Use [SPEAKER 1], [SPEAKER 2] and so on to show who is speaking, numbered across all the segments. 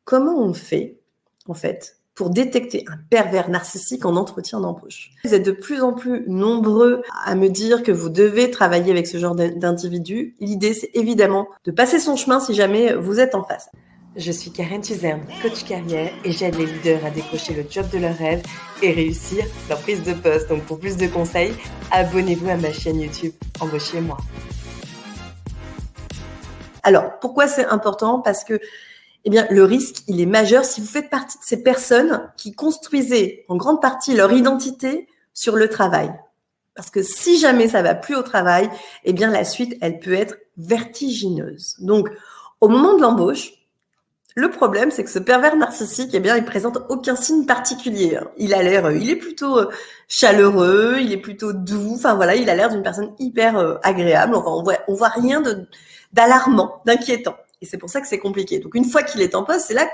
[SPEAKER 1] comment on fait, en fait, pour détecter un pervers narcissique en entretien d'embauche? Vous êtes de plus en plus nombreux à me dire que vous devez travailler avec ce genre d'individu. L'idée, c'est évidemment de passer son chemin si jamais vous êtes en face. Je suis Karen Tuzerne, coach carrière, et j'aide les leaders à décrocher le job de leur rêve et réussir leur prise de poste. Donc pour plus de conseils, abonnez-vous à ma chaîne YouTube Embauchez-moi. Alors, pourquoi c'est important? Parce que le risque, il est majeur si vous faites partie de ces personnes qui construisaient en grande partie leur identité sur le travail. Parce que si jamais ça va plus au travail, la suite, elle peut être vertigineuse. Donc, au moment de l'embauche, le problème, c'est que ce pervers narcissique, il présente aucun signe particulier. Il est plutôt chaleureux, il est plutôt doux. Enfin voilà, il a l'air d'une personne hyper agréable. Enfin, on voit rien d'alarmant, d'inquiétant. Et c'est pour ça que c'est compliqué. Donc, une fois qu'il est en poste, c'est là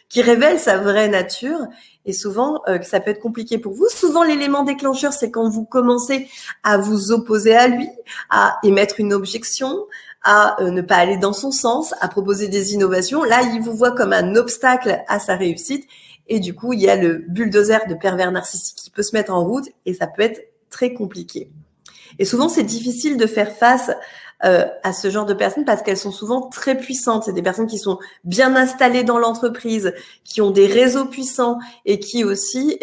[SPEAKER 1] qu'il révèle sa vraie nature. Et souvent, que ça peut être compliqué pour vous. Souvent, l'élément déclencheur, c'est quand vous commencez à vous opposer à lui, à émettre une objection, à ne pas aller dans son sens, à proposer des innovations. Là, il vous voit comme un obstacle à sa réussite. Et du coup, il y a le bulldozer de pervers narcissique qui peut se mettre en route et ça peut être très compliqué. Et souvent, c'est difficile de faire face à ce genre de personnes parce qu'elles sont souvent très puissantes. C'est des personnes qui sont bien installées dans l'entreprise, qui ont des réseaux puissants et qui aussi,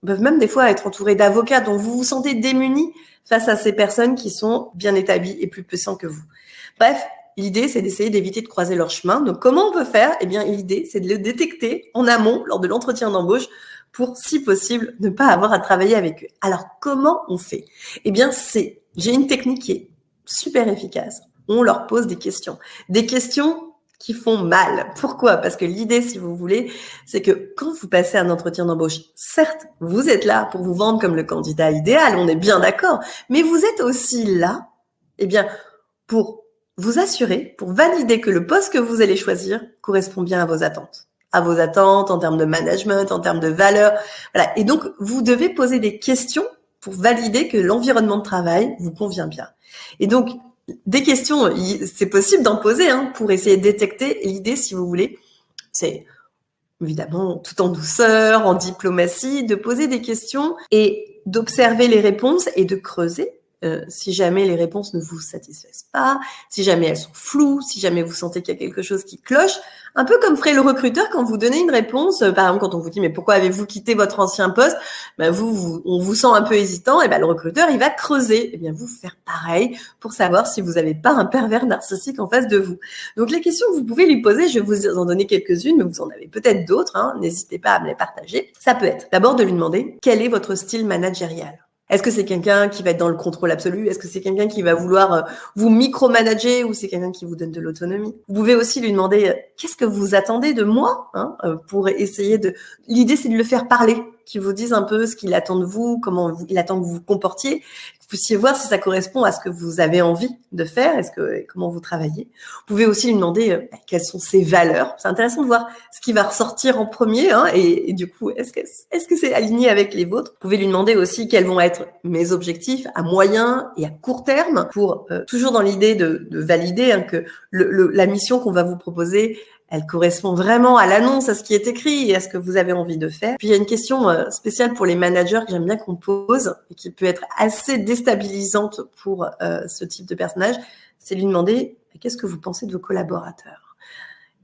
[SPEAKER 1] peuvent même des fois être entourées d'avocats dont vous vous sentez démunis face à ces personnes qui sont bien établies et plus puissants que vous. Bref, l'idée, c'est d'essayer d'éviter de croiser leur chemin. Donc, comment on peut faire? L'idée, c'est de le détecter en amont lors de l'entretien d'embauche pour, si possible, ne pas avoir à travailler avec eux. Alors, comment on fait? J'ai une technique qui est super efficace. On leur pose des questions qui font mal. Pourquoi? Parce que l'idée, si vous voulez, c'est que quand vous passez un entretien d'embauche, certes, vous êtes là pour vous vendre comme le candidat idéal, on est bien d'accord, mais vous êtes aussi là, pour vous assurer, pour valider que le poste que vous allez choisir correspond bien à vos attentes en termes de management, en termes de valeurs. Voilà. Et donc, vous devez poser des questions pour valider que l'environnement de travail vous convient bien. Et donc, des questions, c'est possible d'en poser pour essayer de détecter. L'idée, si vous voulez, c'est évidemment tout en douceur, en diplomatie, de poser des questions et d'observer les réponses et de creuser. Si jamais les réponses ne vous satisfaisent pas, si jamais elles sont floues, si jamais vous sentez qu'il y a quelque chose qui cloche, un peu comme ferait le recruteur quand vous donnez une réponse, par exemple quand on vous dit mais pourquoi avez-vous quitté votre ancien poste, on vous sent un peu hésitant, le recruteur il va creuser, vous faire pareil pour savoir si vous n'avez pas un pervers narcissique en face de vous. Donc les questions que vous pouvez lui poser, je vais vous en donner quelques-unes, mais vous en avez peut-être d'autres, n'hésitez pas à me les partager. Ça peut être d'abord de lui demander quel est votre style managérial. Est-ce que c'est quelqu'un qui va être dans le contrôle absolu? Est-ce que c'est quelqu'un qui va vouloir vous micromanager ou c'est quelqu'un qui vous donne de l'autonomie? Vous pouvez aussi lui demander qu'est-ce que vous attendez de moi pour essayer de... L'idée, c'est de le faire parler, qu'il vous dise un peu ce qu'il attend de vous, il attend que vous vous comportiez. Vous puissiez voir si ça correspond à ce que vous avez envie de faire, comment vous travaillez. Vous pouvez aussi lui demander quelles sont ses valeurs. C'est intéressant de voir ce qui va ressortir en premier et du coup, est-ce que c'est aligné avec les vôtres? Vous pouvez lui demander aussi quels vont être mes objectifs à moyen et à court terme pour toujours dans l'idée de valider que la mission qu'on va vous proposer, elle correspond vraiment à l'annonce, à ce qui est écrit et à ce que vous avez envie de faire. Puis il y a une question spéciale pour les managers que j'aime bien qu'on pose et qui peut être assez déstabilisante pour ce type de personnage, c'est lui demander qu'est-ce que vous pensez de vos collaborateurs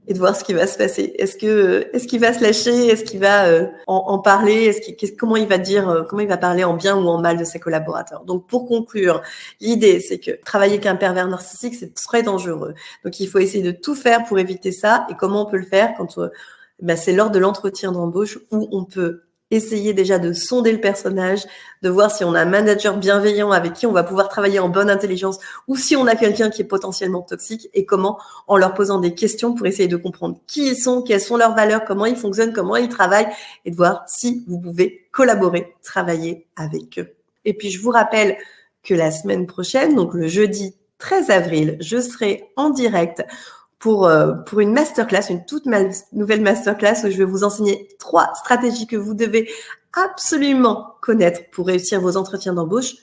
[SPEAKER 1] et de voir ce qui va se passer. Est-ce qu'il va se lâcher? Est-ce qu'il va en parler? Comment il va parler en bien ou en mal de ses collaborateurs? Donc, pour conclure, l'idée, c'est que travailler avec un pervers narcissique, c'est très dangereux. Donc, il faut essayer de tout faire pour éviter ça. Et comment on peut le faire quand c'est lors de l'entretien d'embauche où on peut essayer déjà de sonder le personnage, de voir si on a un manager bienveillant avec qui on va pouvoir travailler en bonne intelligence ou si on a quelqu'un qui est potentiellement toxique et comment, en leur posant des questions pour essayer de comprendre qui ils sont, quelles sont leurs valeurs, comment ils fonctionnent, comment ils travaillent et de voir si vous pouvez collaborer, travailler avec eux. Et puis, je vous rappelle que la semaine prochaine, donc le jeudi 13 avril, je serai en direct pour une masterclass, une toute nouvelle masterclass où je vais vous enseigner 3 stratégies que vous devez absolument connaître pour réussir vos entretiens d'embauche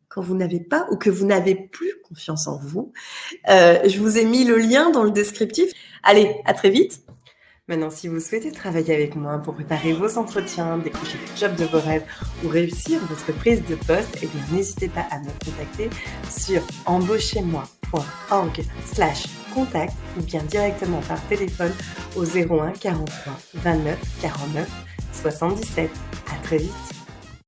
[SPEAKER 1] quand vous n'avez pas ou que vous n'avez plus confiance en vous. Je vous ai mis le lien dans le descriptif. Allez, à très vite. Maintenant, si vous souhaitez travailler avec moi pour préparer vos entretiens, décrocher le job de vos rêves ou réussir votre prise de poste, eh bien, n'hésitez pas à me contacter sur embauchez-moi.org/contact ou bien directement par téléphone au 01 43 29 49 77. À très vite.